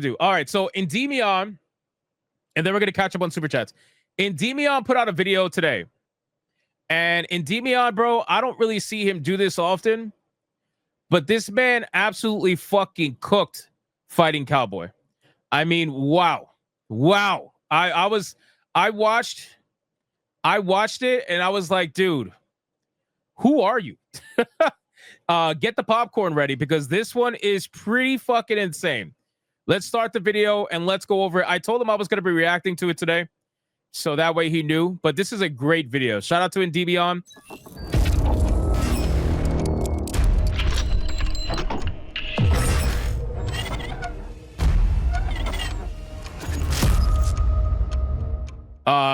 do. All right, so Endymion, and then we're going to catch up on Super Chats. Endymion put out a video today. And Endymion, bro, I don't really see him do this often. But this man absolutely fucking cooked fighting Cowboy. I mean, wow. Wow. I watched it and I was like, dude, who are you? Get the popcorn ready because this one is pretty fucking insane. Let's start the video and let's go over it. I told him I was going to be reacting to it today, so that way he knew. But this is a great video. Shout out to Endymion.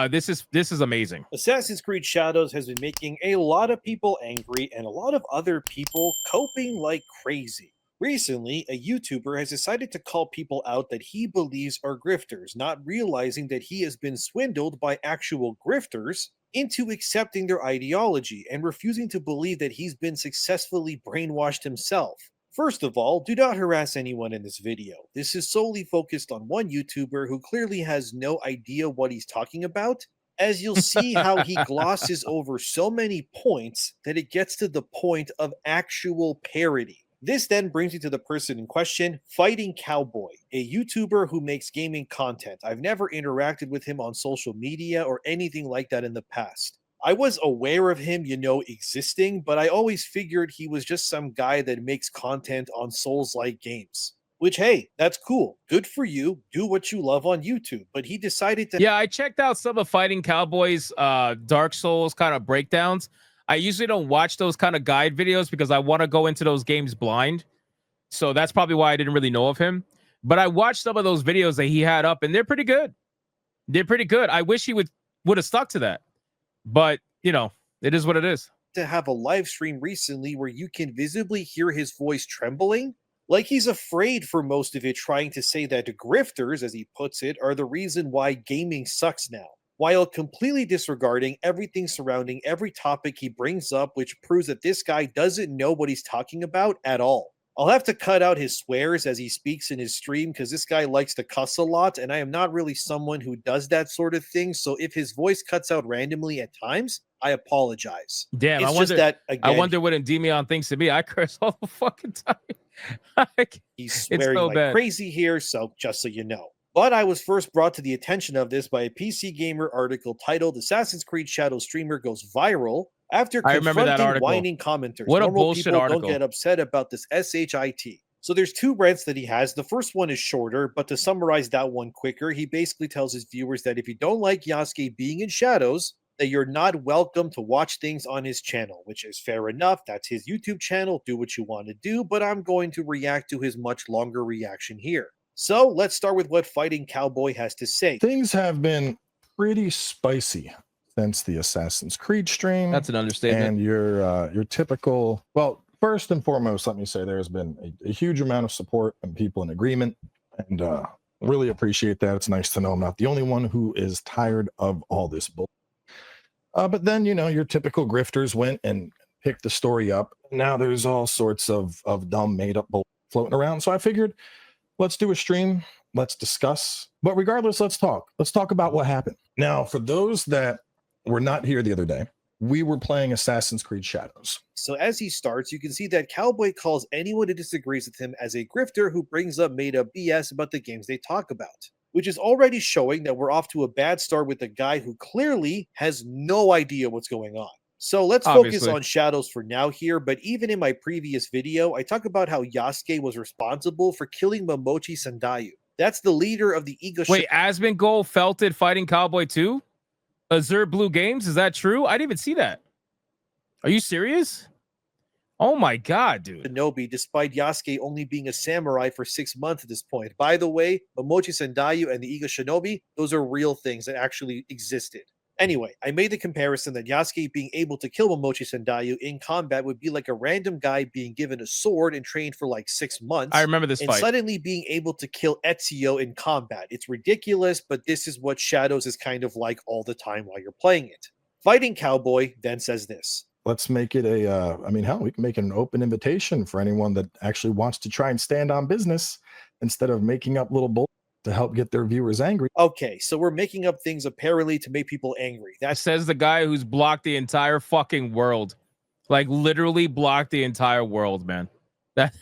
This is amazing. Assassin's Creed Shadows has been making a lot of people angry and a lot of other people coping like crazy. Recently, a YouTuber has decided to call people out that he believes are grifters, not realizing that he has been swindled by actual grifters into accepting their ideology and refusing to believe that he's been successfully brainwashed himself. First of all, do not harass anyone in this video. This is solely focused on one YouTuber who clearly has no idea what he's talking about, as you'll see how he glosses over so many points that it gets to the point of actual parody. This then brings me to the person in question, Fighting Cowboy, a YouTuber who makes gaming content. I've never interacted with him on social media or anything like that in the past. I was aware of him, existing, but I always figured he was just some guy that makes content on Souls-like games. Which, hey, that's cool. Good for you. Do what you love on YouTube. But he decided to... Yeah, I checked out some of Fighting Cowboy's Dark Souls kind of breakdowns. I usually don't watch those kind of guide videos because I want to go into those games blind. So that's probably why I didn't really know of him. But I watched some of those videos that he had up, and they're pretty good. They're pretty good. I wish he would have stuck to that. But, it is what it is. To have a live stream recently where you can visibly hear his voice trembling, like he's afraid for most of it, trying to say that grifters, as he puts it, are the reason why gaming sucks now, while completely disregarding everything surrounding every topic he brings up, which proves that this guy doesn't know what he's talking about at all. I'll have to cut out his swears as he speaks in his stream because this guy likes to cuss a lot, and I am not really someone who does that sort of thing, so if his voice cuts out randomly at times, I apologize. Damn, it's just that, again, I wonder what Endymion thinks of me. I curse all the fucking time. He's swearing so like crazy here, so just so you know. But I was first brought to the attention of this by a PC Gamer article titled Assassin's Creed Shadow Streamer Goes Viral after confronting whining commenters. What a Normal bullshit people article. Don't get upset about this SHIT. So there's two rants that he has. The first one is shorter, but to summarize that one quicker, he basically tells his viewers that if you don't like Yasuke being in shadows, that you're not welcome to watch things on his channel, which is fair enough. That's his YouTube channel. Do what you want to do, but I'm going to react to his much longer reaction here. So let's start with what Fighting Cowboy has to say. Things have been pretty spicy since the Assassin's Creed stream. That's an understatement. And your typical, well, first and foremost, let me say there's been a huge amount of support and people in agreement, and really appreciate that. It's nice to know I'm not the only one who is tired of all this bull. But then, your typical grifters went and picked the story up. Now there's all sorts of dumb made up bull floating around. So I figured, let's do a stream. Let's discuss. But regardless, let's talk. Let's talk about what happened. Now, for those that were not here the other day, we were playing Assassin's Creed Shadows. So as he starts, you can see that Cowboy calls anyone who disagrees with him as a grifter who brings up made-up BS about the games they talk about, which is already showing that we're off to a bad start with a guy who clearly has no idea what's going on. So let's focus on Shadows for now here, but even in my previous video, I talk about how Yasuke was responsible for killing Momochi Sandayu. That's the leader of the Ego... Wait, Asmongold felt it Fighting Cowboy too? Azure Blue Games, is that true? I didn't even see that. Are you serious? Oh my god, dude. Shinobi, despite Yasuke only being a samurai for 6 months at this point. By the way, Momochi Sandayu and the Ego Shinobi, those are real things that actually existed. Anyway, I made the comparison that Yasuke being able to kill Momochi Sandayu in combat would be like a random guy being given a sword and trained for like 6 months. I remember this and fight. Suddenly being able to kill Ezio in combat. It's ridiculous, but this is what Shadows is kind of like all the time while you're playing it. Fighting Cowboy then says this. Let's make it hell, we can make it an open invitation for anyone that actually wants to try and stand on business instead of making up little bull to help get their viewers angry. Okay, so we're making up things apparently to make people angry. That says the guy who's blocked the entire fucking world. Like literally blocked the entire world, man. That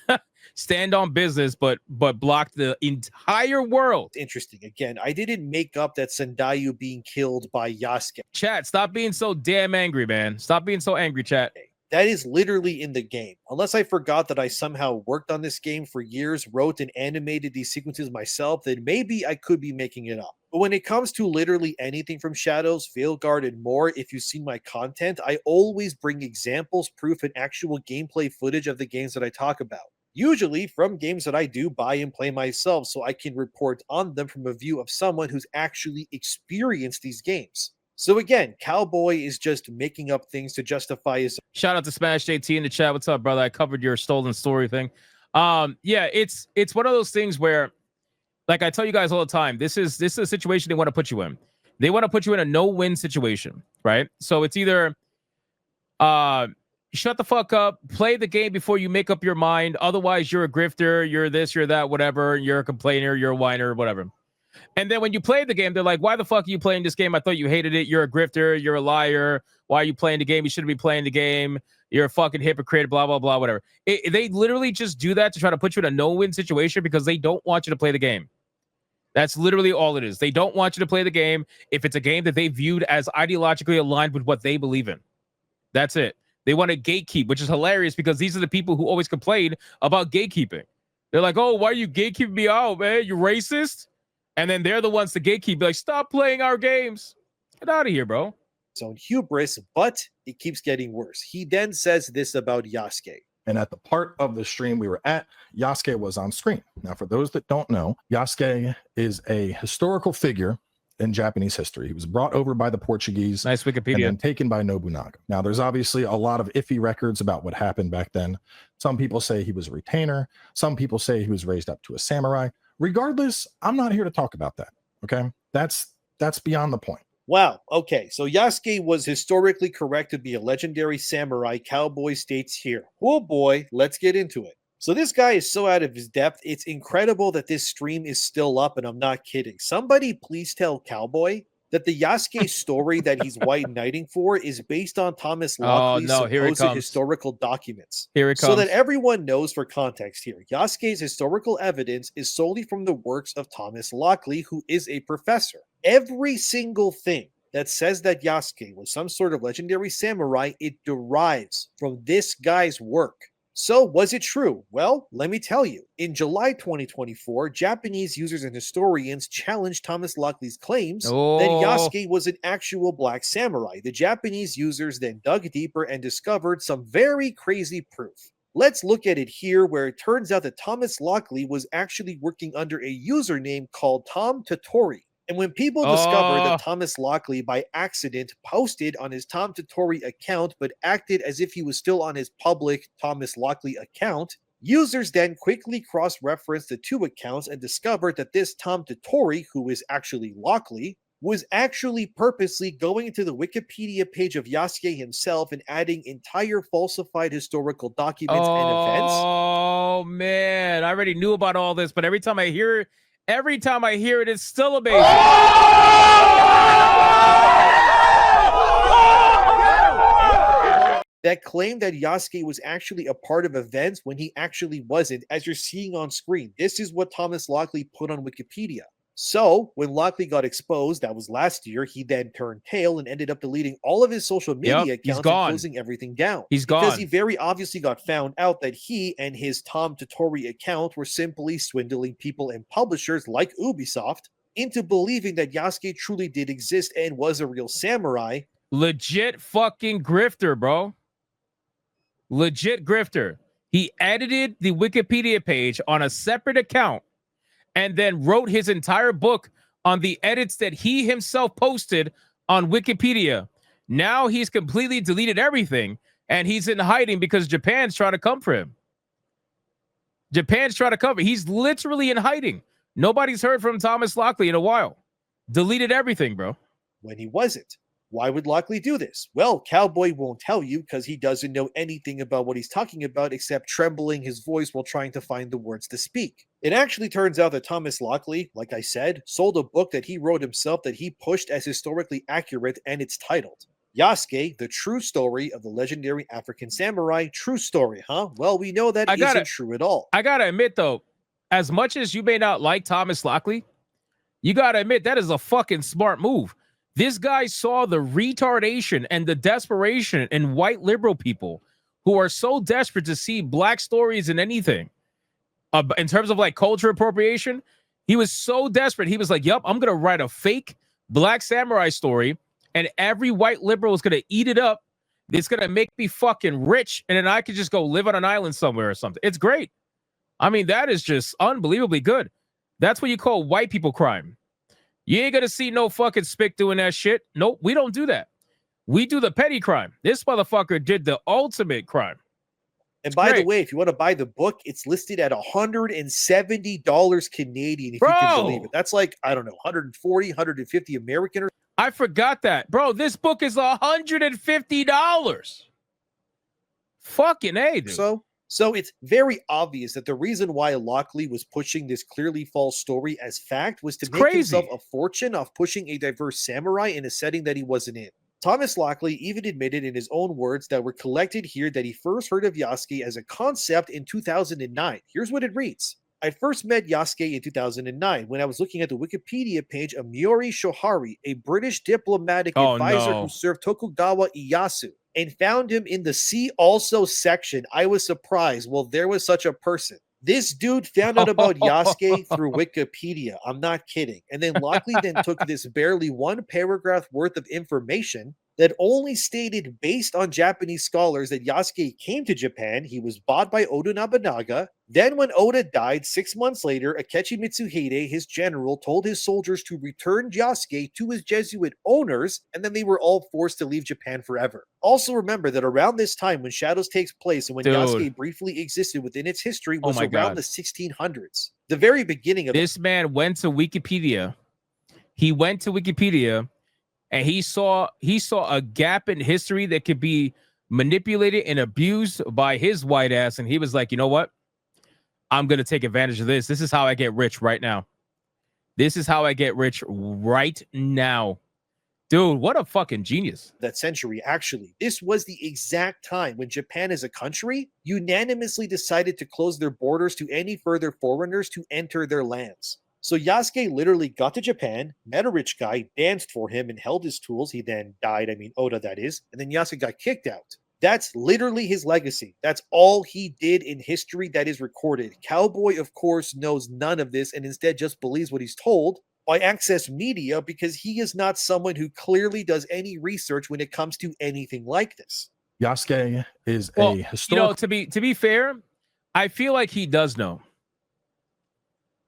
stand on business, but blocked the entire world. Interesting. Again, I didn't make up that Sendayu being killed by Yasuke. Chat, stop being so damn angry, man. Stop being so angry, chat. That is literally in the game. Unless I forgot that I somehow worked on this game for years, wrote and animated these sequences myself, then maybe I could be making it up. But when it comes to literally anything from Shadows, Veilguard, and more, if you've seen my content, I always bring examples, proof, and actual gameplay footage of the games that I talk about. Usually from games that I do buy and play myself, so I can report on them from a view of someone who's actually experienced these games. So again, Cowboy is just making up things to justify his. Shout out to Smash JT in the chat. What's up, brother? I covered your stolen story thing. Yeah, it's one of those things where, like I tell you guys all the time, this is a situation they want to put you in. They want to put you in a no-win situation, right? So it's either shut the fuck up, play the game before you make up your mind. Otherwise, you're a grifter, you're this, you're that, whatever. You're a complainer, you're a whiner, whatever. And then when you play the game, they're like, why the fuck are you playing this game? I thought you hated it. You're a grifter. You're a liar. Why are you playing the game? You shouldn't be playing the game. You're a fucking hypocrite, blah, blah, blah, whatever. They literally just do that to try to put you in a no-win situation because they don't want you to play the game. That's literally all it is. They don't want you to play the game if it's a game that they viewed as ideologically aligned with what they believe in. That's it. They want to gatekeep, which is hilarious because these are the people who always complain about gatekeeping. They're like, oh, why are you gatekeeping me out, man? You racist? And then they're the ones to gatekeep, be like, stop playing our games. Get out of here, bro. His own hubris, but it keeps getting worse. He then says this about Yasuke. And at the part of the stream we were at, Yasuke was on screen. Now, for those that don't know, Yasuke is a historical figure in Japanese history. He was brought over by the Portuguese. Nice Wikipedia. And then taken by Nobunaga. Now, there's obviously a lot of iffy records about what happened back then. Some people say he was a retainer. Some people say he was raised up to a samurai. Regardless, I'm not here to talk about that. Okay, that's beyond the point. Wow. Okay, so Yasuke was historically correct to be a legendary samurai. Cowboy states here. Oh boy, let's get into it. So this guy is so out of his depth. It's incredible that this stream is still up, and I'm not kidding. Somebody please tell Cowboy that the Yasuke story that he's white knighting for is based on Thomas Lockley's supposed historical documents. Here it comes. So that everyone knows for context here, Yasuke's historical evidence is solely from the works of Thomas Lockley, who is a professor. Every single thing that says that Yasuke was some sort of legendary samurai, it derives from this guy's work. So, was it true? Well, let me tell you. In July 2024, Japanese users and historians challenged Thomas Lockley's claims that Yasuke was an actual black samurai. The Japanese users then dug deeper and discovered some very crazy proof. Let's look at it here, where it turns out that Thomas Lockley was actually working under a username called Tom Totori. And when people discovered that Thomas Lockley by accident posted on his Tom Totori account but acted as if he was still on his public Thomas Lockley account, users then quickly cross-referenced the two accounts and discovered that this Tom Totori, who is actually Lockley, was actually purposely going into the Wikipedia page of Yasuke himself and adding entire falsified historical documents and events. Oh man, I already knew about all this, but every time I hear it, it's still amazing. That claim that Yasuke was actually a part of events when he actually wasn't, as you're seeing on screen. This is what Thomas Lockley put on Wikipedia. So, when Lockley got exposed, that was last year, he then turned tail and ended up deleting all of his social media accounts and closing everything down. He's gone. Because he very obviously got found out that he and his Tom Totori account were simply swindling people and publishers like Ubisoft into believing that Yasuke truly did exist and was a real samurai. Legit fucking grifter, bro. Legit grifter. He edited the Wikipedia page on a separate account and then wrote his entire book on the edits that he himself posted on Wikipedia. Now he's completely deleted everything, and he's in hiding because Japan's trying to come for him. Japan's trying to cover. He's literally in hiding. Nobody's heard from Thomas Lockley in a while. Deleted everything, bro. When he wasn't. Why would Lockley do this? Well, Cowboy won't tell you because he doesn't know anything about what he's talking about except trembling his voice while trying to find the words to speak. It actually turns out that Thomas Lockley, like I said, sold a book that he wrote himself that he pushed as historically accurate, and it's titled Yasuke, the True Story of the Legendary African Samurai. True story, huh? Well, we know that isn't true at all. I gotta admit, though, as much as you may not like Thomas Lockley, you gotta admit that is a fucking smart move. This guy saw the retardation and the desperation in white liberal people who are so desperate to see black stories in anything. In terms of like culture appropriation, he was so desperate. He was like, yup, I'm gonna write a fake black samurai story, and every white liberal is gonna eat it up. It's gonna make me fucking rich, and then I could just go live on an island somewhere or something. It's great. I mean, that is just unbelievably good. That's what you call white people crime. You ain't gonna see no fucking spick doing that shit. Nope, we don't do that. We do the petty crime. This motherfucker did the ultimate crime. And by the way, if you want to buy the book, it's listed at $170 Canadian, if you can believe it. That's like, I don't know, 140, 150 American. I forgot that. Bro, this book is $150. Fucking A, dude. So it's very obvious that the reason why Lockley was pushing this clearly false story as fact was to make himself a fortune off pushing a diverse samurai in a setting that he wasn't in. Thomas Lockley even admitted in his own words that were collected here that he first heard of Yasuke as a concept in 2009. Here's what it reads. I first met Yasuke in 2009 when I was looking at the Wikipedia page of Miyori Shohari, a British diplomatic advisor who served Tokugawa Ieyasu, and found him in the See Also section. I was surprised. Well, there was such a person. This dude found out about Yasuke through Wikipedia. I'm not kidding. And then Lockley then took this barely one paragraph worth of information that only stated, based on Japanese scholars, that Yasuke came to Japan. He was bought by Oda Nobunaga. Then when Oda died 6 months later, Akechi Mitsuhide, his general, told his soldiers to return Yasuke to his Jesuit owners, and then they were all forced to leave Japan forever. Also remember that around this time when Shadows takes place and when Yasuke briefly existed within its history was around the 1600s. The very beginning of this man went to Wikipedia. He went to Wikipedia and he saw a gap in history that could be manipulated and abused by his white ass. And he was like, you know what? I'm going to take advantage of this. This is how I get rich right now. This is how I get rich right now. Dude, what a fucking genius. That century, actually. This was the exact time when Japan as a country unanimously decided to close their borders to any further foreigners to enter their lands. So Yasuke literally got to Japan, met a rich guy, danced for him, and held his tools. He then died, Oda that is, and then Yasuke got kicked out. That's literally his legacy. That's all he did in history that is recorded. Cowboy, of course, knows none of this and instead just believes what he's told by Access Media because he is not someone who clearly does any research when it comes to anything like this. Yasuke is a historical... to be fair, I feel like he does know.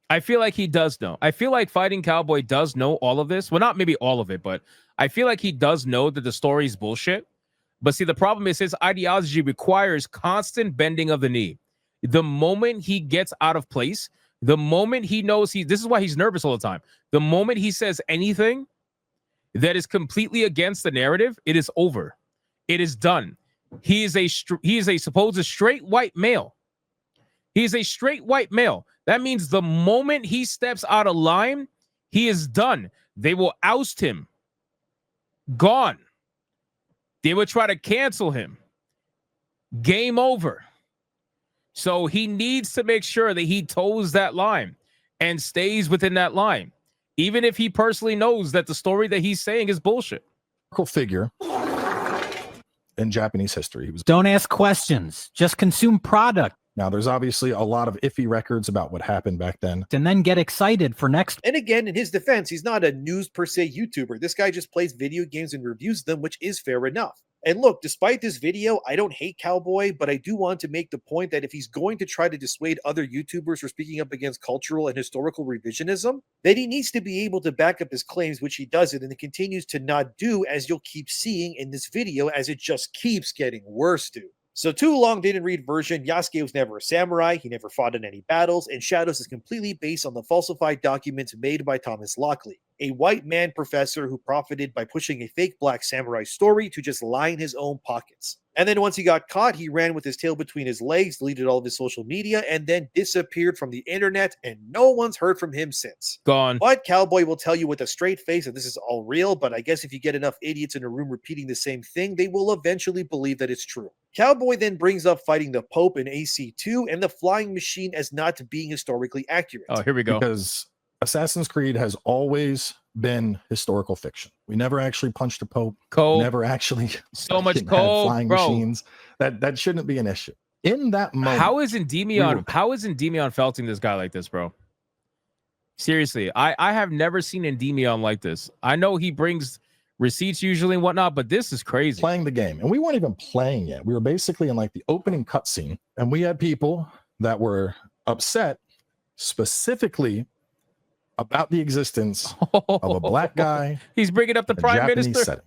I feel like Fighting Cowboy does know all of this. Well, not maybe all of it, but I feel like he does know that the story is bullshit. But see, the problem is his ideology requires constant bending of the knee. The moment he gets out of place, the moment he knows this is why he's nervous all the time. The moment he says anything that is completely against the narrative, it is over. It is done. He is a supposed straight white male. He is a straight white male. That means the moment he steps out of line, he is done. They will oust him. Gone. They will try to cancel him. Game over. So he needs to make sure that he toes that line and stays within that line, even if he personally knows that the story that he's saying is bullshit. Figure in Japanese history. He was... Don't ask questions. Just consume product. Now, there's obviously a lot of iffy records about what happened back then. And then get excited for next. And again, in his defense, he's not a news per se YouTuber. This guy just plays video games and reviews them, which is fair enough. And look, despite this video, I don't hate Cowboy, but I do want to make the point that if he's going to try to dissuade other YouTubers for speaking up against cultural and historical revisionism, then he needs to be able to back up his claims, which he doesn't, and it continues to not do, as you'll keep seeing in this video, as it just keeps getting worse, dude. So too long didn't read version, Yasuke was never a samurai, he never fought in any battles, and Shadows is completely based on the falsified documents made by Thomas Lockley. a white man professor who profited by pushing a fake black samurai story to just line his own pockets. And then once he got caught, he ran with his tail between his legs, deleted all of his social media, and then disappeared from the internet, and no one's heard from him since. Gone. But Cowboy will tell you with a straight face that this is all real, but I guess if you get enough idiots in a room repeating the same thing, they will eventually believe that it's true. Cowboy then brings up fighting the Pope in AC2 and the flying machine as not being historically accurate. Oh, here we go. Because Assassin's Creed has always been historical fiction. We never actually punched a Pope. Cope. Never actually So much had cope, flying bro. machines. That shouldn't be an issue. In that moment, How is Endymion felting this guy like this, bro? Seriously, I have never seen Endymion like this. I know he brings receipts usually and whatnot, but this is crazy. playing the game, and we weren't even playing yet. We were basically in like the opening cutscene, and we had people that were upset specifically about the existence of a black guy. He's bringing up the in a prime Japanese minister. setting.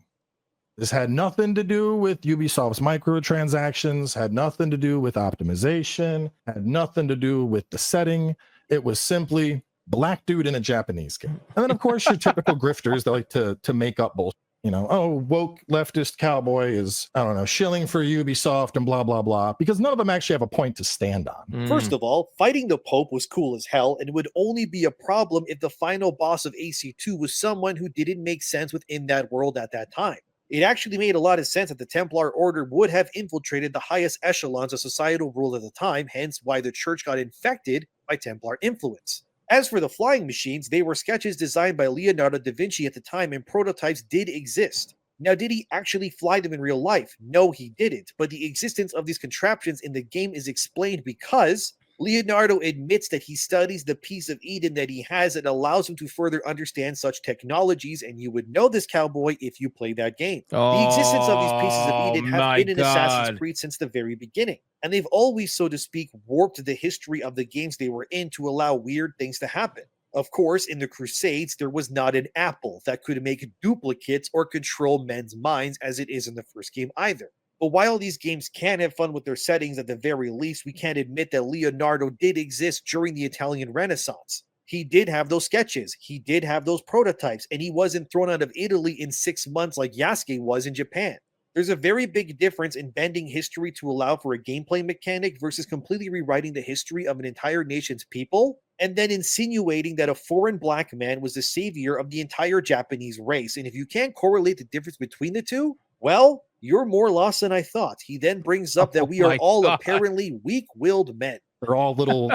This had nothing to do with Ubisoft's microtransactions, had nothing to do with optimization, had nothing to do with the setting. It was simply black dude in a Japanese game. And then, of course, your typical grifters that like to make up bullshit. You know, oh, woke leftist Cowboy is, I don't know, shilling for Ubisoft and blah, blah, blah, because none of them actually have a point to stand on. First of all, fighting the Pope was cool as hell, and it would only be a problem if the final boss of AC2 was someone who didn't make sense within that world at that time. It actually made a lot of sense that the Templar Order would have infiltrated the highest echelons of societal rule at the time, hence why the church got infected by Templar influence. As for the flying machines, they were sketches designed by Leonardo da Vinci at the time, and prototypes did exist. Now, did he actually fly them in real life? No, he didn't, but the existence of these contraptions in the game is explained because Leonardo admits that he studies the piece of Eden that he has that allows him to further understand such technologies, and you would know this, Cowboy, if you play that game. The existence of these pieces of Eden have been in Assassin's Creed since the very beginning, and they've always, so to speak, warped the history of the games they were in to allow weird things to happen. Of course, in the Crusades, there was not an apple that could make duplicates or control men's minds as it is in the first game either. But while these games can have fun with their settings, at the very least, we can't admit that Leonardo did exist during the Italian Renaissance. He did have those sketches, he did have those prototypes, and he wasn't thrown out of Italy in 6 months like Yasuke was in Japan. There's a very big difference in bending history to allow for a gameplay mechanic versus completely rewriting the history of an entire nation's people, and then insinuating that a foreign black man was the savior of the entire Japanese race. And if you can't correlate the difference between the two, well, you're more lost than I thought. He then brings up that we are all apparently weak-willed men. They're all little,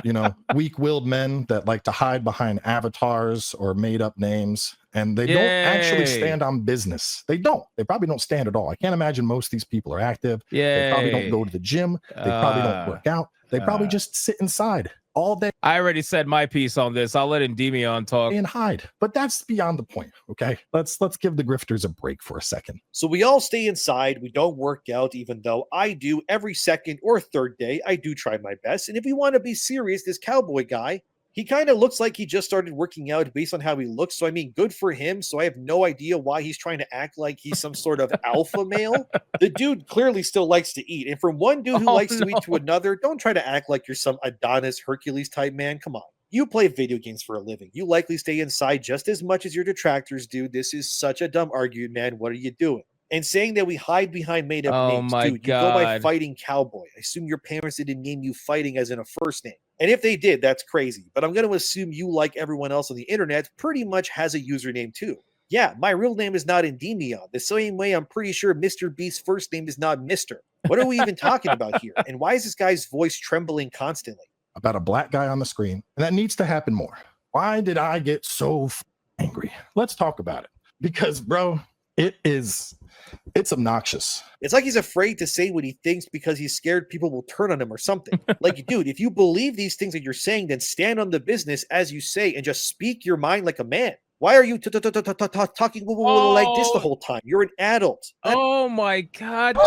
weak-willed men that like to hide behind avatars or made-up names, and they don't actually stand on business. They don't. They probably don't stand at all. I can't imagine most of these people are active. They probably don't go to the gym. They probably don't work out. They probably just sit inside all day I already said my piece on this. I'll let Endymion talk. and hide. But that's beyond the point, okay? Let's give the grifters a break for a second. So we all stay inside. We don't work out, even though I do every second or third day. I do try my best. And if we want to be serious, this Cowboy guy, he kind of looks like he just started working out based on how he looks. So, I mean, good for him. So I have no idea why he's trying to act like he's some sort of alpha male. The dude clearly still likes to eat. And from one dude who likes to eat to another, don't try to act like you're some Adonis Hercules type man. Come on. You play video games for a living. You likely stay inside just as much as your detractors do. This is such a dumb argument, man. What are you doing? And saying that we hide behind made-up names. My Dude, you go by Fighting Cowboy. I assume your parents didn't name you Fighting as in a first name. And if they did, that's crazy. But I'm going to assume you, like everyone else on the internet, pretty much has a username too. Yeah, my real name is not Endymion. The same way I'm pretty sure Mr. Beast's first name is not Mr. What are we even talking about here? And why is this guy's voice trembling constantly? About a black guy on the screen, and that needs to happen more. Why did I get so angry? Let's talk about it. Because, bro, it's obnoxious. It's like he's afraid to say what he thinks because he's scared people will turn on him or something. Like, dude, if you believe these things that you're saying, then stand on the business as you say and just speak your mind like a man. Why are you talking like this the whole time? You're an adult. Oh my God.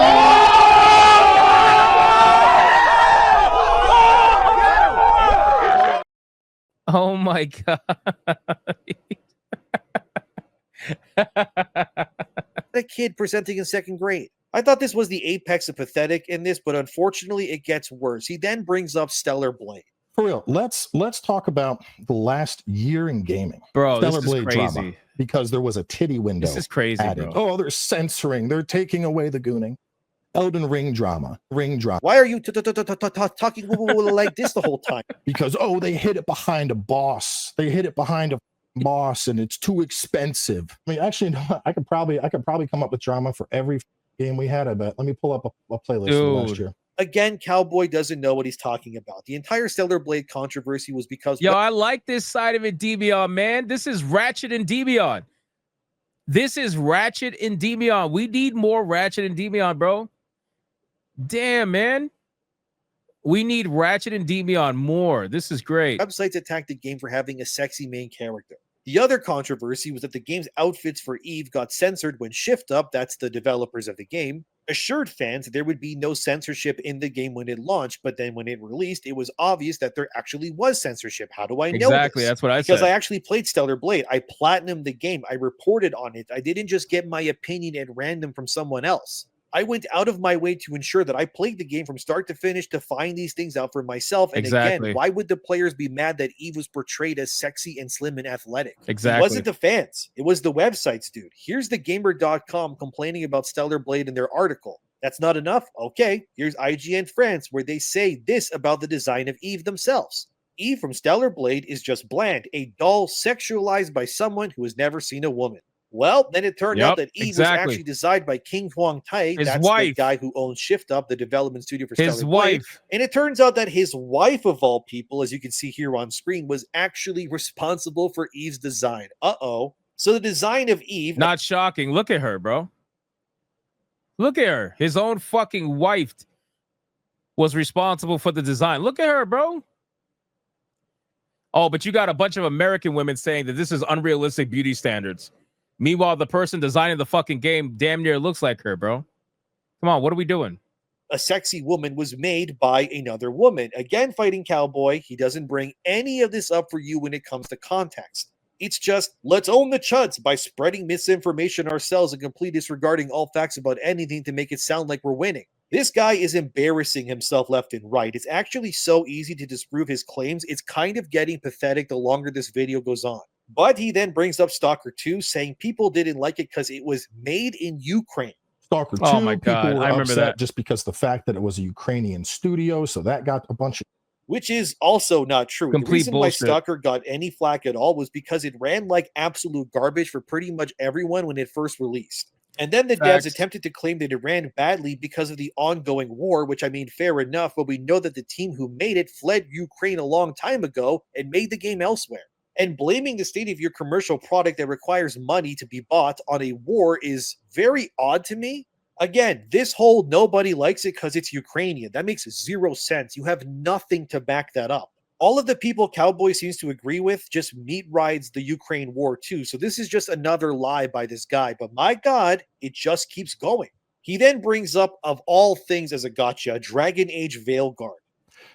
Oh my God. A kid presenting in second grade. I thought this was the apex of pathetic in this, but unfortunately it gets worse. He then brings up Stellar Blade. for real, let's talk about the last year in gaming. Bro, Stellar this is Blade crazy. drama, because there was a titty window. This is crazy, added. bro. Oh, they're censoring. They're taking away the gooning. Elden Ring drama. Why are you talking like this the whole time? Because, oh, they hid it behind a boss. They hid it behind a boss, and it's too expensive. I mean, actually, I could probably come up with drama for every game we had. I bet. Let me pull up a playlist from last year. Again, Cowboy doesn't know what he's talking about. The entire Stellar Blade controversy was because... Yo, I like this side of it, Endymion, man. This is Ratchet and Endymion. This is Ratchet and Endymion. We need more Ratchet and Endymion, bro. Damn, man. We need Ratchet and Endymion more. This is great. Websites attacked the game for having a sexy main character. The other controversy was that the game's outfits for Eve got censored when Shift Up, that's the developers of the game, assured fans there would be no censorship in the game when it launched, but then when it released, it was obvious that there actually was censorship. How do I know Exactly, this? that's what I said. Because I actually played Stellar Blade. I platinumed the game. I reported on it. I didn't just get my opinion at random from someone else. I went out of my way to ensure that I played the game from start to finish to find these things out for myself. And again, why would the players be mad that Eve was portrayed as sexy and slim and athletic? Exactly. It wasn't the fans. It was the websites, dude. Here's the Gamer.com complaining about Stellar Blade in their article. That's not enough? Okay, here's IGN France, where they say this about the design of Eve themselves. Eve from Stellar Blade is just bland, a doll sexualized by someone who has never seen a woman. Well, then it turned out that Eve was actually designed by King Huang Tai. That's the guy who owns Shift Up, the development studio for Stellar Blade. And it turns out that his wife, of all people, as you can see here on screen, was actually responsible for Eve's design. Uh-oh. So the design of Eve... Not shocking. Look at her, bro. Look at her. His own fucking wife was responsible for the design. Look at her, bro. Oh, but you got a bunch of American women saying that this is unrealistic beauty standards. Meanwhile, the person designing the fucking game damn near looks like her, bro. Come on, what are we doing? A sexy woman was made by another woman. Again, fighting Cowboy, he doesn't bring any of this up for you when it comes to context. It's just, let's own the chuds by spreading misinformation ourselves and completely disregarding all facts about anything to make it sound like we're winning. This guy is embarrassing himself left and right. It's actually so easy to disprove his claims. It's kind of getting pathetic the longer this video goes on. But he then brings up Stalker 2, saying people didn't like it because it was made in Ukraine. Stalker 2, people were upset just because the fact that it was a Ukrainian studio, so that got a bunch of... Which is also not true. The reason why Stalker got any flack at all was because it ran like absolute garbage for pretty much everyone when it first released. And then the devs attempted to claim that it ran badly because of the ongoing war, which I mean, fair enough, but we know that the team who made it fled Ukraine a long time ago and made the game elsewhere. And blaming the state of your commercial product that requires money to be bought on a war is very odd to me. Again, this whole nobody likes it because it's Ukrainian. That makes zero sense. You have nothing to back that up. All of the people Cowboy seems to agree with just meat rides the Ukraine war too. So this is just another lie by this guy. But my God, it just keeps going. He then brings up, of all things as a gotcha, Dragon Age Veilguard.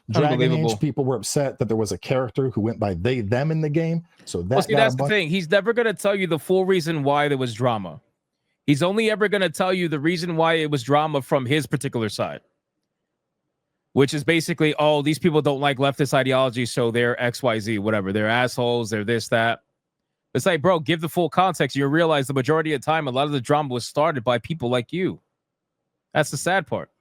Dragon Age people were upset that there was a character who went by they, them in the game. So that's the thing. He's never going to tell you the full reason why there was drama. He's only ever going to tell you the reason why it was drama from his particular side. Which is basically, oh, these people don't like leftist ideology, so they're XYZ, whatever. They're assholes, they're this, that. It's like, bro, give the full context. You realize the majority of the time, a lot of the drama was started by people like you. That's the sad part.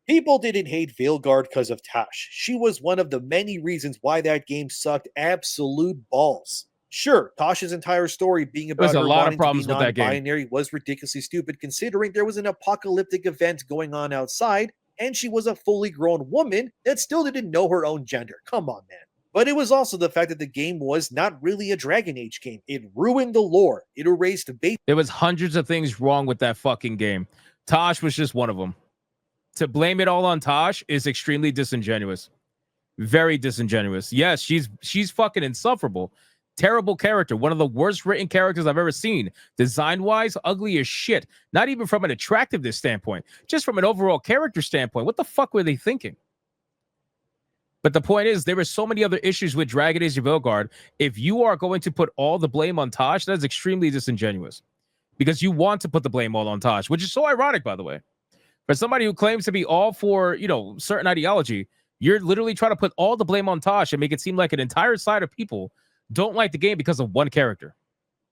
People didn't hate Veilguard because of Tash. She was one of the many reasons why that game sucked absolute balls. Sure, Tasha's entire story being about her wanting to be non-binary was ridiculously stupid, considering there was an apocalyptic event going on outside, and she was a fully grown woman that still didn't know her own gender. Come on, man. But it was also the fact that the game was not really a Dragon Age game. It ruined the lore. It erased the There was hundreds of things wrong with that fucking game. Tosh was just one of them. To blame it all on Tosh is extremely disingenuous. Very disingenuous. Yes, she's fucking insufferable. Terrible character. One of the worst written characters I've ever seen. Design-wise, ugly as shit. Not even from an attractiveness standpoint. Just from an overall character standpoint. What the fuck were they thinking? But the point is, there were so many other issues with Dragon Age Veilguard. If you are going to put all the blame on Tosh, that's extremely disingenuous. Because you want to put the blame all on Tosh, which is so ironic, by the way. For somebody who claims to be all for, certain ideology, You're literally trying to put all the blame on Tosh and make it seem like an entire side of people don't like the game because of one character.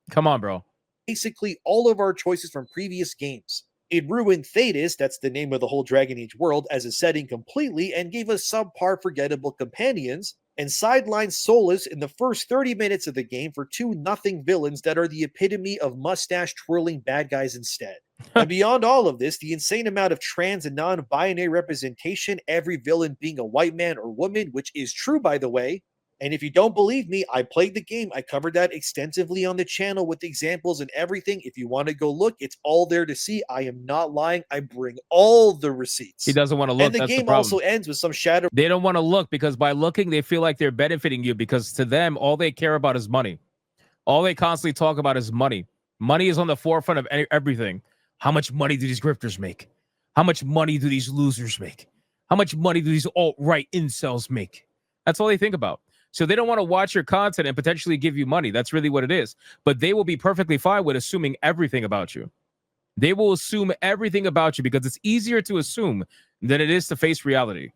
Come on, bro. Basically all of our choices from previous games. It ruined Thetis, that's the name of the whole Dragon Age world, as a setting completely and gave us subpar forgettable companions, and sidelined Solus in the first 30 minutes of the game for two nothing villains that are the epitome of mustache twirling bad guys instead. And beyond all of this, the insane amount of trans and non-binary representation, every villain being a white man or woman, which is true by the way. And if you don't believe me, I played the game. I covered that extensively on the channel with examples and everything. If you want to go look, it's all there to see. I am not lying. I bring all the receipts. He doesn't want to look. And the game also ends with some shadow. They don't want to look because by looking, they feel like they're benefiting you because to them, all they care about is money. All they constantly talk about is money. Money is on the forefront of everything. How much money do these grifters make? How much money do these losers make? How much money do these alt-right incels make? That's all they think about. So they don't want to watch your content and potentially give you money. That's really what it is. But they will be perfectly fine with assuming everything about you. They will assume everything about you because it's easier to assume than it is to face reality.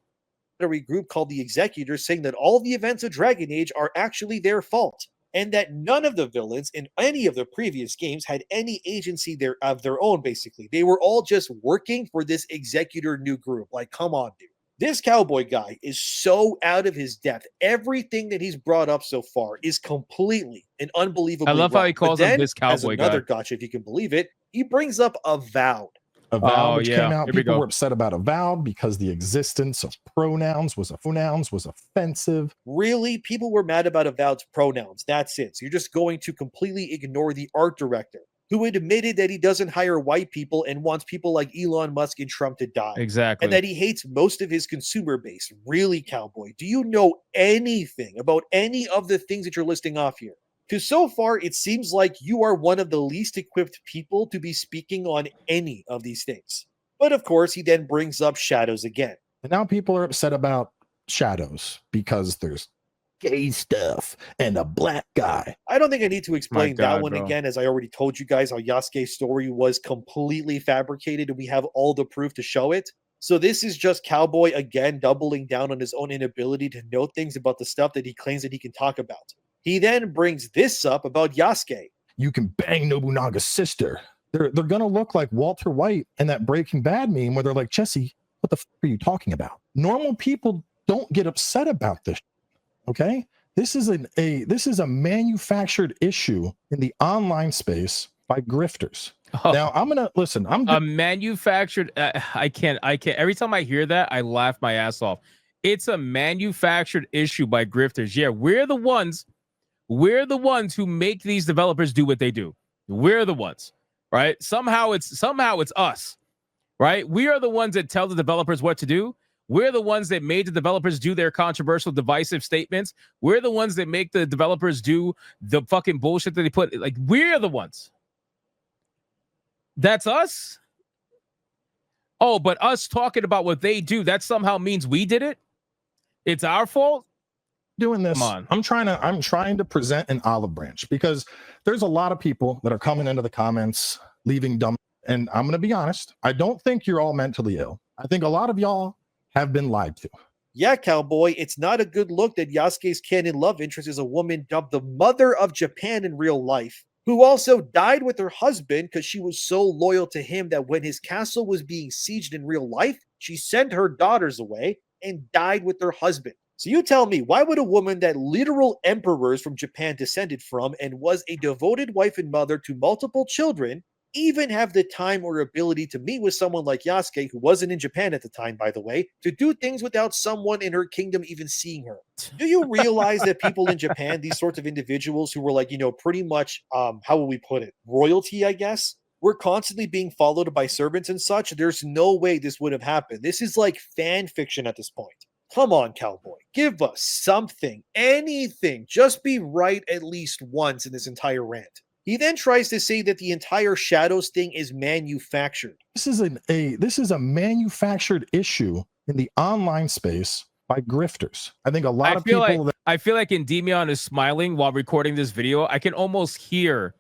A group called the Executors saying that all the events of Dragon Age are actually their fault, and that none of the villains in any of the previous games had any agency of their own, basically. They were all just working for this Executor new group. Like, come on, dude. This Cowboy guy is so out of his depth. Everything that he's brought up so far is completely and unbelievably I love wrong. how he calls him this Cowboy as another guy. gotcha, if you can believe it, he brings up Avowed. Avowed, which came out, Here we people go. were upset about Avowed because the existence of pronouns was offensive. Really? People were mad about Avowed's pronouns. That's it. So you're just going to completely ignore the art director, who admitted that he doesn't hire white people and wants people like Elon Musk and Trump to die. Exactly. And that he hates most of his consumer base. Really, Cowboy? Do you know anything about any of the things that you're listing off here? Because so far, it seems like you are one of the least equipped people to be speaking on any of these things. But of course, he then brings up Shadows again. And now people are upset about Shadows because there's gay stuff and a black guy. I don't think I need to explain that one bro. again, as I already told you guys how Yasuke's story was completely fabricated and we have all the proof to show it. So this is just Cowboy again doubling down on his own inability to know things about the stuff that he claims that he can talk about. He then brings this up about Yasuke. You can bang Nobunaga's sister. They're gonna look like Walter White and that Breaking Bad meme where they're like, Jesse, what the f are you talking about? Normal people don't get upset about this. Okay, this is a manufactured issue in the online space by grifters. Now I'm gonna listen. A manufactured. I can't. Every time I hear that, I laugh my ass off. It's a manufactured issue by grifters. Yeah, we're the ones who make these developers do what they do. We're the ones, right? Somehow it's us, right? We are the ones that tell the developers what to do. We're the ones that made the developers do their controversial, divisive statements. We're the ones that make the developers do the fucking bullshit that they put. Like, we're the ones. That's us. Oh, but us talking about what they do, that somehow means we did it. It's our fault. Doing this, Come on. I'm trying to present an olive branch because there's a lot of people that are coming into the comments leaving dumb. And I'm going to be honest, I don't think you're all mentally ill. I think a lot of y'all have been lied to. Yeah, Cowboy, it's not a good look that Yasuke's canon love interest is a woman dubbed the mother of Japan in real life, who also died with her husband because she was so loyal to him that when his castle was being sieged in real life, she sent her daughters away and died with her husband. So you tell me, why would a woman that literal emperors from Japan descended from and was a devoted wife and mother to multiple children even have the time or ability to meet with someone like Yasuke, who wasn't in Japan at the time, by the way, to do things without someone in her kingdom even seeing her? Do you realize that people in Japan, these sorts of individuals who were like, pretty much, how will we put it? Royalty, I guess? We're constantly being followed by servants and such. There's no way this would have happened. This is like fan fiction at this point. Come on, Cowboy. Give us something, anything. Just be right at least once in this entire rant. He then tries to say that the entire Shadows thing is manufactured. This is a manufactured issue in the online space by grifters. I think a lot of people. I feel like Endymion is smiling while recording this video. I can almost hear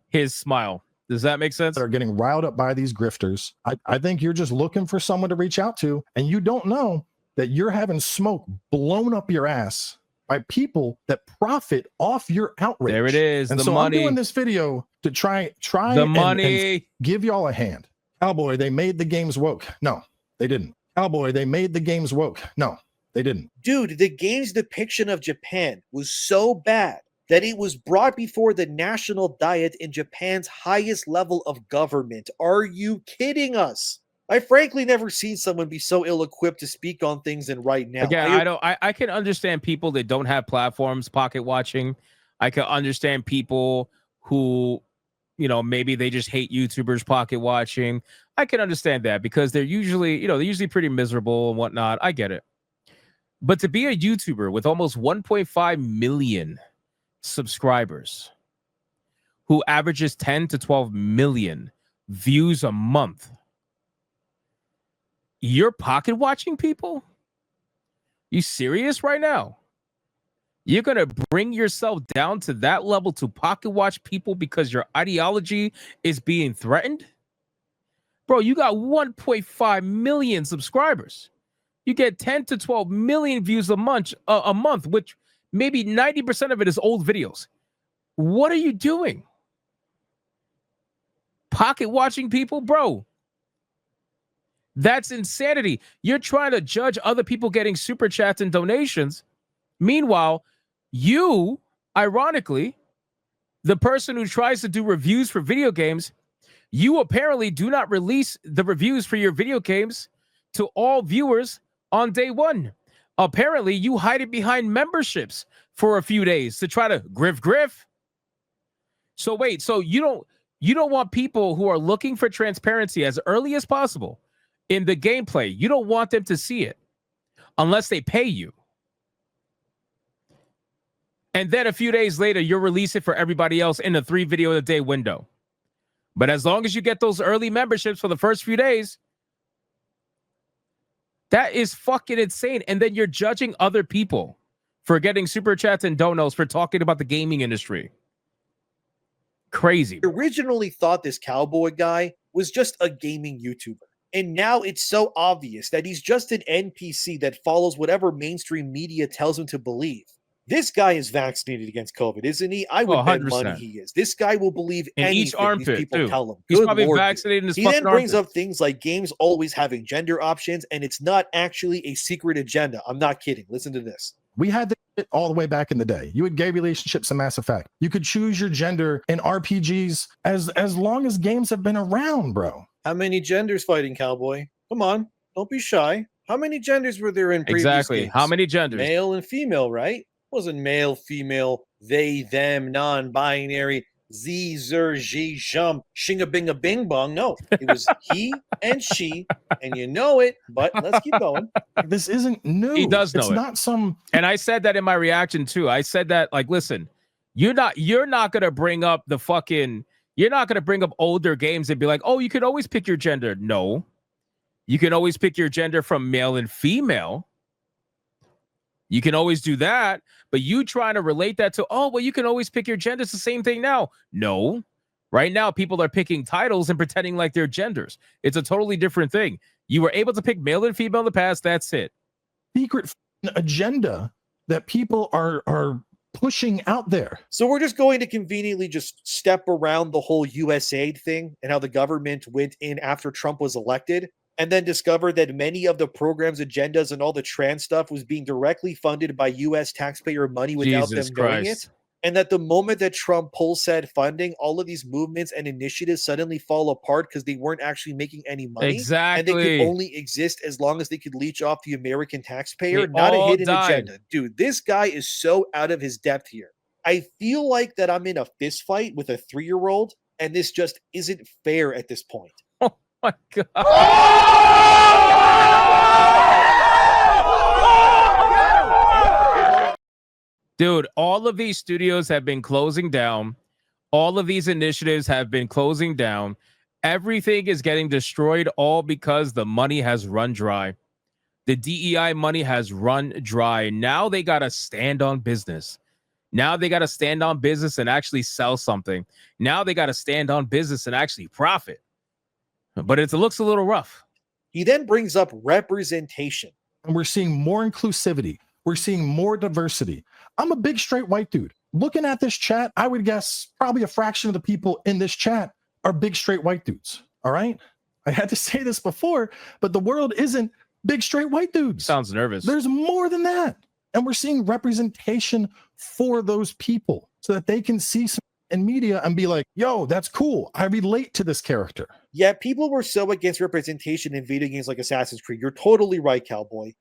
his smile. Does that make sense? That are getting riled up by these grifters. I think you're just looking for someone to reach out to, and you don't know that you're having smoke blown up your ass by people that profit off your outrage. There it is. And the so money. I'm doing this video to try The and money. give y'all a hand. Cowboy, they made the games woke. No, they didn't. Cowboy, they made the games woke. No, they didn't. Dude, the game's depiction of Japan was so bad that it was brought before the national diet in Japan's highest level of government. Are you kidding us? I frankly never seen someone be so ill-equipped to speak on things than right now. Again, I can understand people that don't have platforms pocket watching. I can understand people who, you know, maybe they just hate YouTubers pocket watching. I can understand that because they're usually, you know, they're usually pretty miserable and whatnot. I get it. But to be a YouTuber with almost 1.5 million subscribers who averages 10 to 12 million views a month, you're pocket watching people? You serious right now? You're going to bring yourself down to that level to pocket watch people because your ideology is being threatened? Bro, you got 1.5 million subscribers. You get 10 to 12 million views a month, which maybe 90% of it is old videos. What are you doing? Pocket watching people? Bro, that's insanity. You're trying to judge other people getting super chats and donations. Meanwhile, you, ironically, the person who tries to do reviews for video games, you apparently do not release the reviews for your video games to all viewers on day one. Apparently, you hide it behind memberships for a few days to try to griff. So wait, so you don't want people who are looking for transparency as early as possible in the gameplay. You don't want them to see it unless they pay you. And then a few days later, you'll release it for everybody else in a 3 video a day window. But as long as you get those early memberships for the first few days, that is fucking insane. And then you're judging other people for getting super chats and donos for talking about the gaming industry. Crazy. I originally thought this Cowboy guy was just a gaming YouTuber. And now it's so obvious that he's just an NPC that follows whatever mainstream media tells him to believe. This guy is vaccinated against COVID, isn't he? I would bet money he is. This guy will believe in anything each armpit, these people too. tell him. He's Good probably Lord, vaccinated in his he fucking then brings armpit. up things like games always having gender options, and it's not actually a secret agenda. I'm not kidding. Listen to this. We had this all the way back in the day. You had gay relationships in Mass Effect. You could choose your gender in RPGs as long as games have been around, bro. How many genders fighting, Cowboy? Come on, don't be shy. How many genders were there in previous games? How many genders? Male and female, right? Wasn't male, female, they, them, non-binary, z, zer, z, jump, shinga, binga, bing, bong. No, it was he and she, and you know it, but let's keep going. This isn't new. He does know it's it. Not some. And I said that in my reaction too. I said that, like, listen, you're not gonna bring up the fucking, you're not gonna bring up older games and be like, oh, you can always pick your gender. No, you can always pick your gender from male and female. You can always do that, but you trying to relate that to, oh, well, you can always pick your gender. It's the same thing now. No, right now, people are picking titles and pretending like they're genders. It's a totally different thing. You were able to pick male and female in the past. That's it. Secret agenda that people are pushing out there. So we're just going to conveniently just step around the whole USAID thing and how the government went in after Trump was elected, and then discovered that many of the program's agendas and all the trans stuff was being directly funded by U.S. taxpayer money without them knowing it. And that the moment that Trump pulls said funding, all of these movements and initiatives suddenly fall apart because they weren't actually making any money. Exactly. And they could only exist as long as they could leech off the American taxpayer. Not a hidden agenda. Dude, this guy is so out of his depth here. I feel like that I'm in a fist fight with a 3-year-old, and this just isn't fair at this point. My God. Dude, all of these studios have been closing down. All of these initiatives have been closing down. Everything is getting destroyed, all because the money has run dry. The DEI money has run dry. Now they got to stand on business. Now they got to stand on business and actually sell something. Now they got to stand on business and actually profit. But it looks a little rough. He then brings up representation. and we're seeing more inclusivity. We're seeing more diversity. I'm a big straight white dude. Looking at this chat, I would guess probably a fraction of the people in this chat are big straight white dudes. All right. I had to say this before, but the world isn't big straight white dudes. Sounds nervous. There's more than that. And we're seeing representation for those people so that they can see some in media and be like, yo, that's cool. I relate to this character. Yeah, people were so against representation in video games like Assassin's Creed. You're totally right, Cowboy.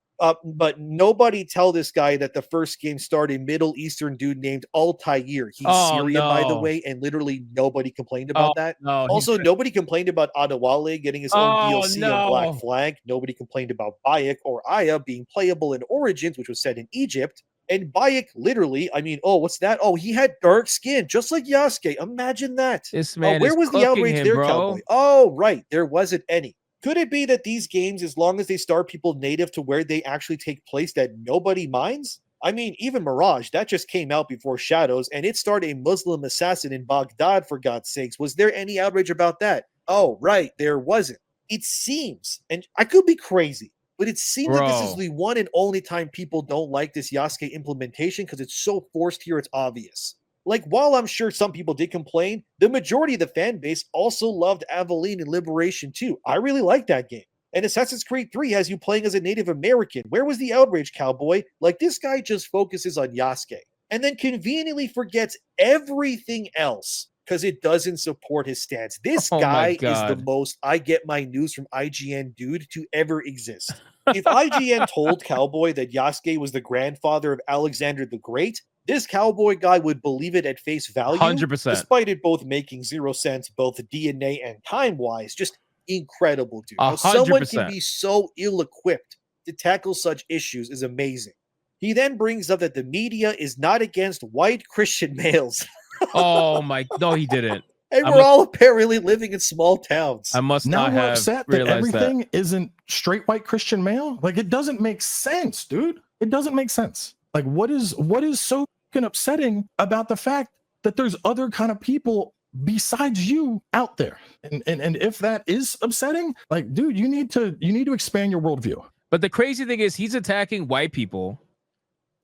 But nobody tell this guy that the first game starred a Middle Eastern dude named Altair. He's Syrian, by the way, and literally nobody complained about that. No, also, nobody complained about Adewale getting his own DLC on Black Flag. Nobody complained about Bayek or Aya being playable in Origins, which was set in Egypt. And Bayek, literally, I mean, oh, what's that? Oh, he had dark skin, just like Yasuke. Imagine that. This man where was the outrage there, Cowboy? Oh, right. There wasn't any. Could it be that these games, as long as they star people native to where they actually take place, that nobody minds? I mean, even Mirage, that just came out before Shadows, and it starred a Muslim assassin in Baghdad, for God's sakes. Was there any outrage about that? Oh, right. There wasn't. It seems, and I could be crazy, but it seems like this is the one and only time people don't like this Yasuke implementation because it's so forced here, it's obvious. Like, while I'm sure some people did complain, the majority of the fan base also loved Aveline and Liberation 2. I really like that game. And Assassin's Creed 3 has you playing as a Native American. Where was the outrage, Cowboy? Like, this guy just focuses on Yasuke and then conveniently forgets everything else because it doesn't support his stance. This guy is the most I get my news from IGN dude to ever exist. If IGN told Cowboy that Yasuke was the grandfather of Alexander the Great, this Cowboy guy would believe it at face value, 100%. Despite it both making zero sense, both DNA and time-wise. Just incredible, dude. How someone can be so ill-equipped to tackle such issues is amazing. He then brings up that the media is not against white Christian males. Oh my, no, he didn't. And we're all apparently living in small towns. I must now not we're have upset that everything isn't straight white Christian male. Like, it doesn't make sense, dude. It doesn't make sense. Like, what is so upsetting about the fact that there's other kind of people besides you out there? And if that is upsetting, like, dude, you need to expand your worldview. But the crazy thing is, he's attacking white people,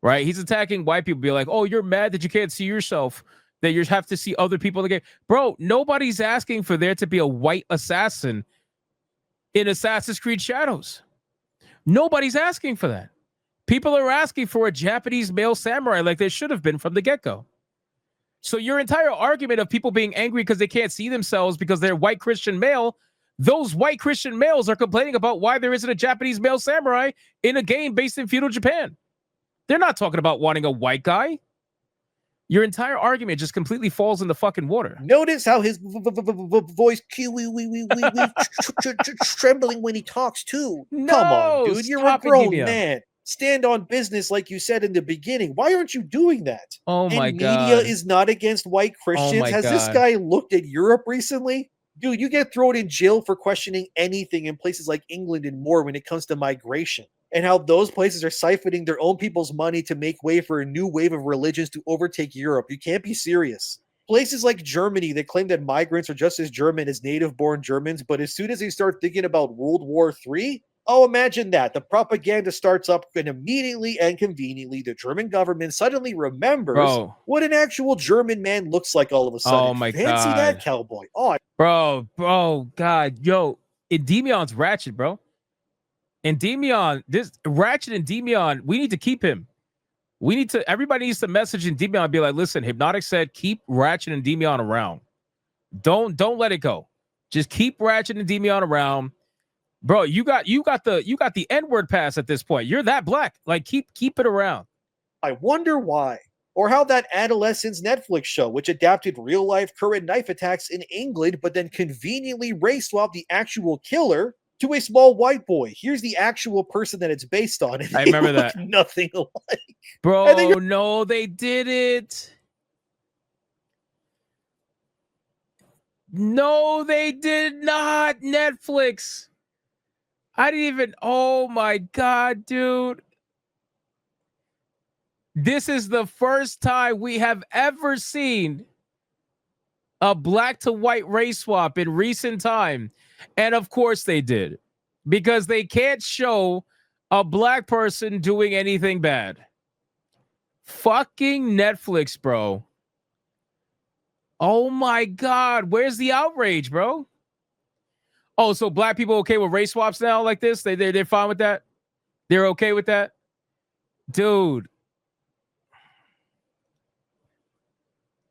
right? He's attacking white people. Be like, oh, you're mad that you can't see yourself, that you have to see other people in the game. Bro, nobody's asking for there to be a white assassin in Assassin's Creed Shadows. Nobody's asking for that. People are asking for a Japanese male samurai like they should have been from the get-go. So your entire argument of people being angry because they can't see themselves because they're white Christian male, those white Christian males are complaining about why there isn't a Japanese male samurai in a game based in feudal Japan. They're not talking about wanting a white guy. Your entire argument just completely falls in the fucking water. Notice how his voice trembling when he talks too. No, come on, dude. You're a grown man. Stand on business like you said in the beginning. Why aren't you doing that? Oh my God. Media is not against white Christians. Has this guy looked at Europe recently? Dude, you get thrown in jail for questioning anything in places like England and more when it comes to migration. And how those places are siphoning their own people's money to make way for a new wave of religions to overtake Europe. You can't be serious. Places like Germany that claim that migrants are just as German as native-born Germans, but as soon as they start thinking about World War III, oh, imagine that. The propaganda starts up and immediately and conveniently the German government suddenly remembers what an actual German man looks like all of a sudden. Oh my God. Fancy that, Cowboy. Oh, bro, God, yo, Endymion's ratchet, bro. Endymion, this Ratchet Endymion, we need to keep him. Everybody needs to message Endymion and be like, listen, Hypnotic said keep Ratchet and Endymion around. Don't let it go. Just keep Ratchet and Endymion around. Bro, you got the N-word pass at this point. You're that black. Like, keep it around. I wonder why. Or how that Adolescence Netflix show, which adapted real-life current knife attacks in England, but then conveniently race-swapped the actual killer to a small white boy. Here's the actual person that it's based on. I remember that. Nothing alike. Bro, no, they did it. No, they did not. Netflix. I didn't even, oh my God, dude. This is the first time we have ever seen a black to white race swap in recent time. And of course they did, because they can't show a black person doing anything bad. Fucking Netflix, bro. Oh my God. Where's the outrage, bro? Oh, so black people okay with race swaps now like this? They're fine with that? They're okay with that? Dude.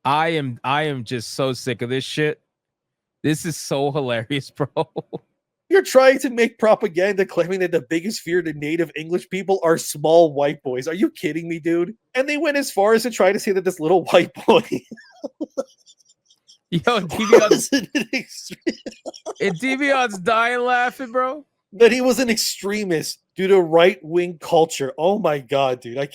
I am just so sick of this shit. This is so hilarious, bro. You're trying to make propaganda claiming that the biggest fear to native English people are small white boys. Are you kidding me, dude? And they went as far as to try to say that this little white boy Yo, Devion's dying laughing, bro. That he was an extremist due to right-wing culture. Oh my God, dude. I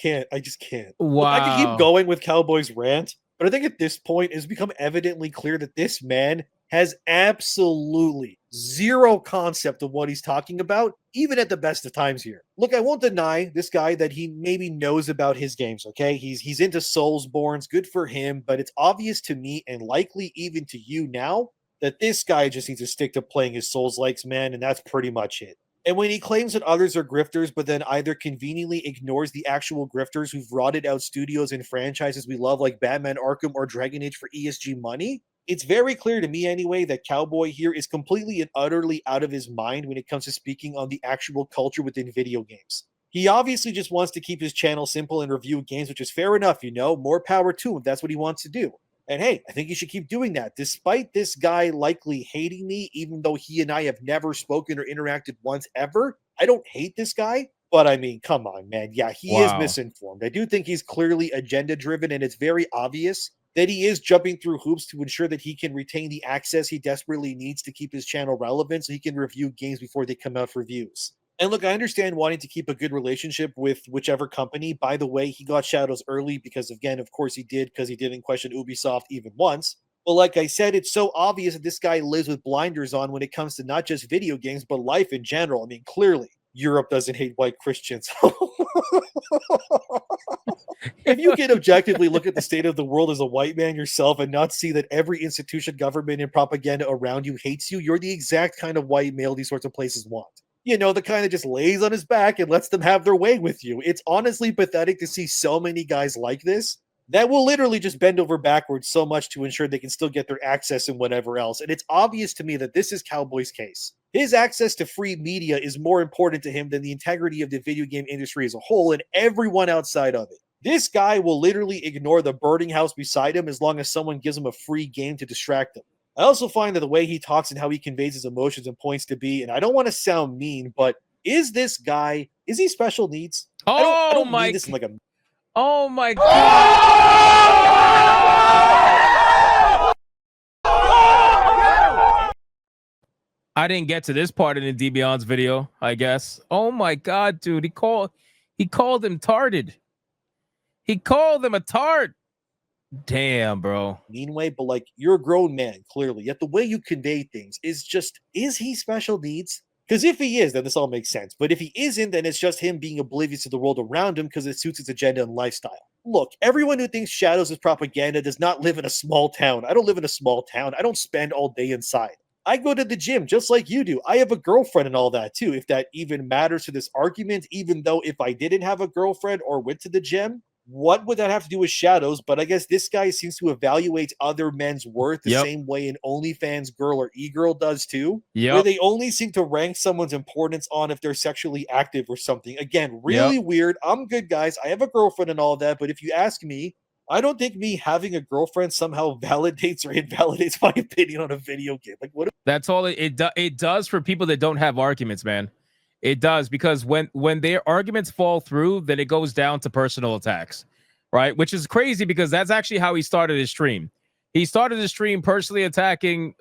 just can't. Wow. Look, I can keep going with Cowboy's rant, but I think at this point it's become evidently clear that this man has absolutely zero concept of what he's talking about, even at the best of times here. Look, I won't deny this guy that he maybe knows about his games, okay? He's into Soulsborns, good for him, but it's obvious to me and likely even to you now that this guy just needs to stick to playing his Souls-likes, man, and that's pretty much it. And when he claims that others are grifters, but then either conveniently ignores the actual grifters who've rotted out studios and franchises we love like Batman Arkham or Dragon Age for ESG money, it's very clear to me anyway that Cowboy here is completely and utterly out of his mind when it comes to speaking on the actual culture within video games. He obviously just wants to keep his channel simple and review games, which is fair enough, you know, more power to him if that's what he wants to do. And hey, I think he should keep doing that, despite this guy likely hating me, even though he and I have never spoken or interacted once ever. I don't hate this guy, but I mean, come on, man. Yeah, he is misinformed. I do think he's clearly agenda-driven, and it's very obvious that he is jumping through hoops to ensure that he can retain the access he desperately needs to keep his channel relevant so he can review games before they come out for views. And look, I understand wanting to keep a good relationship with whichever company. By the way, he got Shadows early because, again, of course he did, because he didn't question Ubisoft even once. But like I said, it's so obvious that this guy lives with blinders on when it comes to not just video games, but life in general. I mean, clearly, Europe doesn't hate white Christians. If you can objectively look at the state of the world as a white man yourself and not see that every institution, government, and propaganda around you hates you, you're the exact kind of white male these sorts of places want. You know, the kind that just lays on his back and lets them have their way with you. It's honestly pathetic to see so many guys like this that will literally just bend over backwards so much to ensure they can still get their access and whatever else. And it's obvious to me that this is Cowboy's case. His access to free media is more important to him than the integrity of the video game industry as a whole and everyone outside of it. This guy will literally ignore the burning house beside him as long as someone gives him a free game to distract him. I also find that the way he talks and how he conveys his emotions and points to be, and I don't want to sound mean, but is this guy, is he special needs? I don't mean this in like a... Oh my God. I didn't get to this part in ENDYMION's video, I guess. Oh my God, dude. He called him tarded. He called him a tart. Damn, bro. Mean way, but like, you're a grown man, clearly. Yet the way you convey things is just, is he special needs? Because if he is, then this all makes sense. But if he isn't, then it's just him being oblivious to the world around him because it suits his agenda and lifestyle. Look, everyone who thinks Shadows is propaganda does not live in a small town. I don't live in a small town. I don't spend all day inside. I go to the gym just like you do. I have a girlfriend and all that too, if that even matters to this argument, even though if I didn't have a girlfriend or went to the gym, what would that have to do with Shadows? But I guess this guy seems to evaluate other men's worth the same way an OnlyFans girl or e-girl does too. Where they only seem to rank someone's importance on if they're sexually active or something. Again, really weird. I'm good, guys. I have a girlfriend and all that. But if you ask me, I don't think me having a girlfriend somehow validates or invalidates my opinion on a video game. Like, what? That's all it does for people that don't have arguments, man. It does, because when their arguments fall through, then it goes down to personal attacks, right? Which is crazy because that's actually how he started his stream. He started his stream personally attacking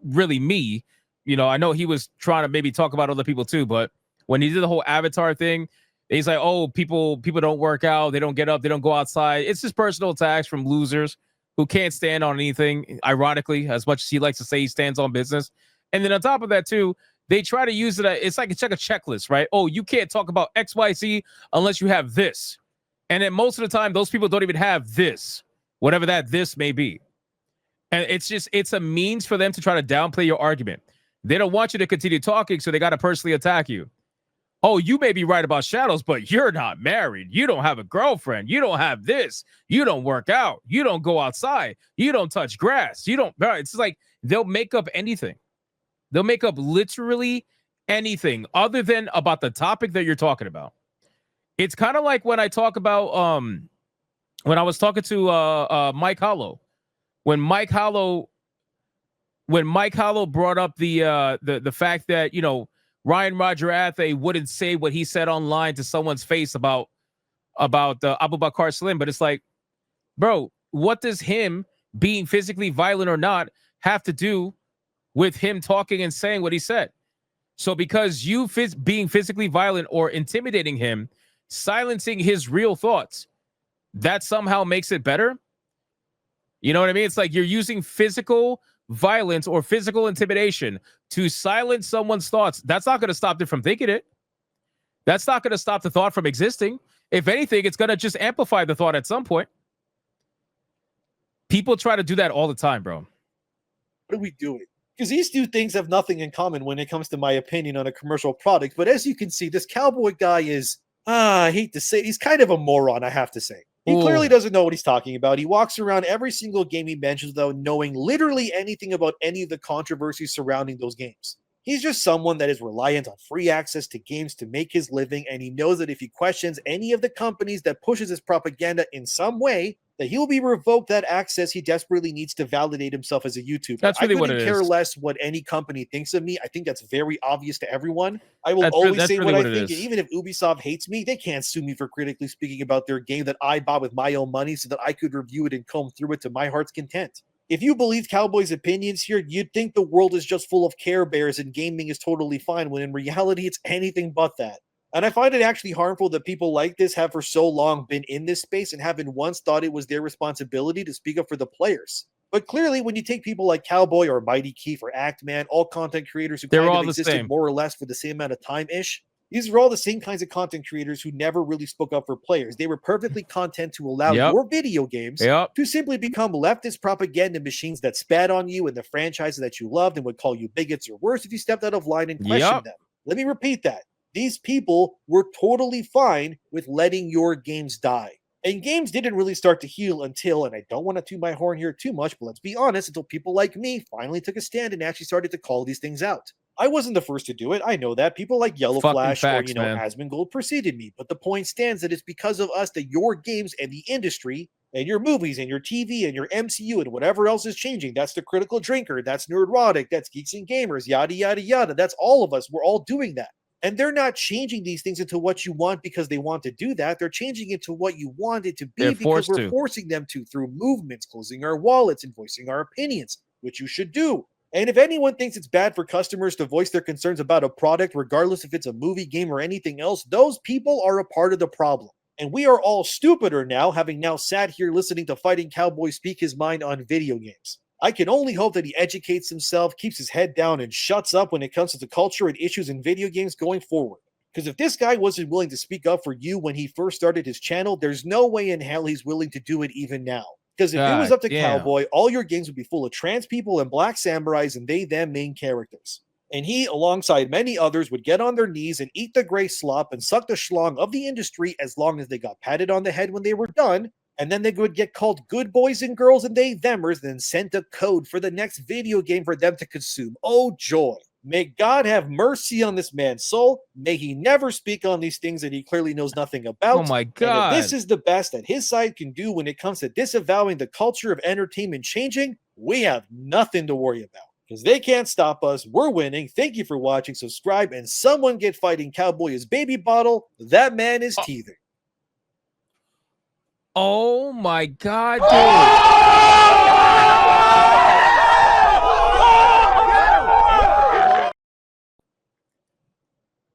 really me. You know, I know he was trying to maybe talk about other people too, but when he did the whole avatar thing, he's like, oh, people don't work out, they don't get up, they don't go outside. It's just personal attacks from losers who can't stand on anything, ironically, as much as he likes to say he stands on business. And then on top of that too, they try to use it. It's like a checklist, right? Oh, you can't talk about XYZ unless you have this. And then most of the time, those people don't even have this, whatever that this may be. And it's a means for them to try to downplay your argument. They don't want you to continue talking, so they got to personally attack you. oh, you may be right about shadows, but you're not married. You don't have a girlfriend. You don't have this. You don't work out. You don't go outside. You don't touch grass. You don't. It's like they'll make up anything. They'll make up literally anything other than about the topic that you're talking about. It's kind of like when I talk about when I was talking to Mike Hollow. When Mike Hollow brought up the fact that, you know, Ryan Roger Athe wouldn't say what he said online to someone's face about Abu Bakr Salim, but it's like, bro, what does him being physically violent or not have to do with him talking and saying what he said? So because you being physically violent or intimidating him, silencing his real thoughts, that somehow makes it better? You know what I mean? It's like you're using physical violence or physical intimidation to silence someone's thoughts. That's not going to stop them from thinking it. That's not going to stop the thought from existing. If anything, it's going to just amplify the thought at some point. People try to do that all the time, bro. What are we doing? Because these two things have nothing in common when it comes to my opinion on a commercial product. But as you can see, this Cowboy guy is, I hate to say, he's kind of a moron, I have to say. He clearly doesn't know what he's talking about. He walks around every single game he mentions without knowing literally anything about any of the controversies surrounding those games. He's just someone that is reliant on free access to games to make his living, and he knows that if he questions any of the companies that pushes his propaganda in some way, that he'll be revoked that access he desperately needs to validate himself as a YouTuber. That's really what it is. I couldn't care less what any company thinks of me. I think that's very obvious to everyone. I will always say what I think, and even if Ubisoft hates me, they can't sue me for critically speaking about their game that I bought with my own money so that I could review it and comb through it to my heart's content. If you believe Cowboy's opinions here, you'd think the world is just full of Care Bears and gaming is totally fine, when in reality, it's anything but that. And I find it actually harmful that people like this have for so long been in this space and haven't once thought it was their responsibility to speak up for the players. But clearly, when you take people like Cowboy or Mighty Keith or Actman, all content creators who kind of existed more or less for the same amount of time-ish, these are all the same kinds of content creators who never really spoke up for players. They were perfectly content to allow your video games to simply become leftist propaganda machines that spat on you and the franchises that you loved and would call you bigots or worse if you stepped out of line and questioned them. Let me repeat that. These people were totally fine with letting your games die. And games didn't really start to heal until, and I don't want to toot my horn here too much, but let's be honest, until people like me finally took a stand and actually started to call these things out. I wasn't the first to do it. I know that. People like Yellow Flash or, Asmongold preceded me. But the point stands that it's because of us that your games and the industry and your movies and your TV and your MCU and whatever else is changing. That's the Critical Drinker. That's Nerdrotic. That's Geeks and Gamers. Yada, yada, yada. That's all of us. We're all doing that. And they're not changing these things into what you want because they want to do that. They're changing it to what you want it to be because we're forcing them to through movements, closing our wallets, and voicing our opinions, which you should do. And if anyone thinks it's bad for customers to voice their concerns about a product, regardless if it's a movie, game, or anything else, those people are a part of the problem. And we are all stupider now, having now sat here listening to Fighting Cowboy speak his mind on video games. I can only hope that he educates himself, keeps his head down, and shuts up when it comes to the culture and issues in video games going forward. Because if this guy wasn't willing to speak up for you when he first started his channel, there's no way in hell he's willing to do it even now. Because if it was up to Cowboy, all your games would be full of trans people and black samurais and they, them main characters. And he, alongside many others, would get on their knees and eat the gray slop and suck the schlong of the industry as long as they got patted on the head when they were done. And then they would get called good boys and girls and they, themers, then sent a code for the next video game for them to consume. Oh, joy. May God have mercy on this man's soul. May he never speak on these things that he clearly knows nothing about. Oh my God. And if this is the best that his side can do when it comes to disavowing the culture of entertainment changing, we have nothing to worry about. Because they can't stop us. We're winning. Thank you for watching. Subscribe and someone get Fighting Cowboy his baby bottle. That man is teething. Oh my God, dude.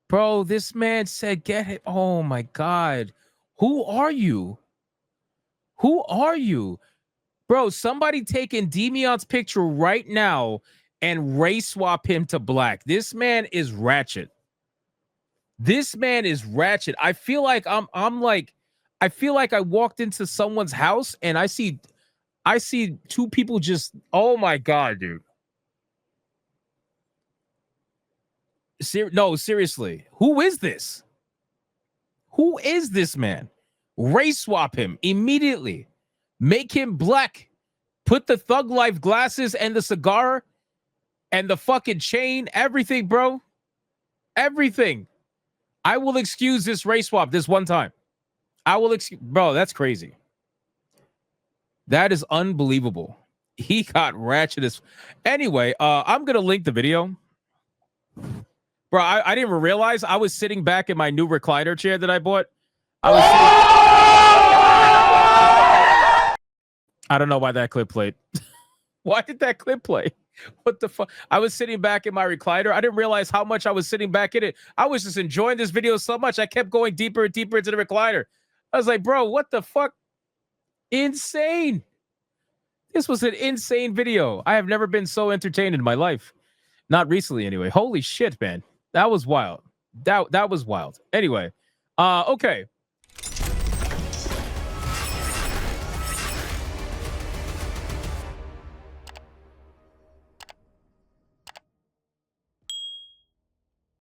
Bro, this man said, get it. Oh my God. Who are you? Who are you? Bro, somebody take Endymion's picture right now and race swap him to black. This man is ratchet. This man is ratchet. I feel like I feel like I walked into someone's house and I see two people just, oh my God, dude. No, seriously. Who is this? Who is this man? Race swap him immediately. Make him black. Put the thug life glasses and the cigar and the fucking chain, everything, bro. Everything. I will excuse this race swap this one time. I will excuse, bro, that's crazy. That is unbelievable. He got ratchet as anyway. I'm gonna link the video. Bro, I didn't even realize I was sitting back in my new recliner chair that I bought. I don't know why that clip played. Why did that clip play? What the fuck? I was sitting back in my recliner. I didn't realize how much I was sitting back in it. I was just enjoying this video so much. I kept going deeper and deeper into the recliner. I was like, bro, what the fuck? Insane. This was an insane video. I have never been so entertained in my life. Not recently, anyway. Holy shit, man. That was wild. That was wild. Anyway, okay.